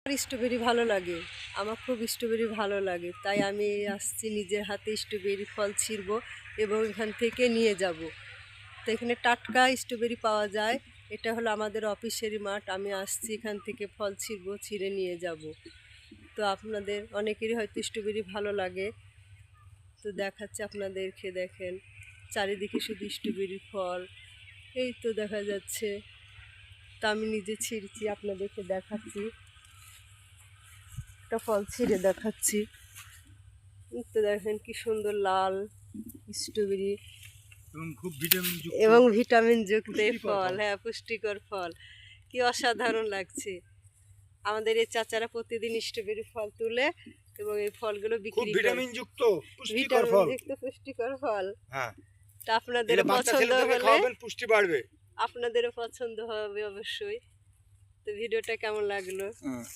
Strawberry ভালো লাগে, আমার খুব স্ট্রবেরি ভালো লাগে, তাই আমি আসছি নিজের হাতে স্ট্রবেরি ফল ছিঁড়বো এবং এখান থেকে নিয়ে যাব। তো এখানে টাটকা স্ট্রবেরি পাওয়া যায়। এটা হলো আমাদের অফিসেরই মাঠ। আমি আসছি এখান থেকে ফল ছিঁড়বো, ছিঁড়ে নিয়ে যাব। তো আপনাদের অনেকেরই হয়তো স্ট্রবেরি ভালো লাগে। তো দেখাচ্ছে আপনাদেরকে, দেখেন চারিদিকে শুধু স্ট্রবেরি ফল, এই তো দেখা যাচ্ছে। তা আমি নিজে ছিঁড়ছি, আপনাদেরকে দেখাচ্ছি, একটা ফল ছিঁড়ে দেখাচ্ছি। এই তো দেখেন কি সুন্দর লাল স্ট্রবেরি এবং খুব ভিটামিন যুক্ত এবং ভিটামিন যুক্ত এই পুষ্টিকর ফল। ফল। হ্যাঁ, পুষ্টিকর ফল, কি অসাধারণ লাগছে। আমাদের এই চাচারা প্রতিদিন স্ট্রবেরি ফল তুলে এবং এই ফলগুলো খুব বিক্রি করে। ভিটামিন যুক্ত পুষ্টিকর ভিটামিন ফল। যুক্ত পুষ্টিকর ফল। হ্যাঁ, তা আপনাদের এটা বাচ্চা পছন্দ ছেলেদেরকে হলে খাওয়াবেন, পুষ্টি বাড়বে। আপনাদেরও পছন্দ হবে অবশ্যই। তো ভিডিওটা কেমন লাগলো?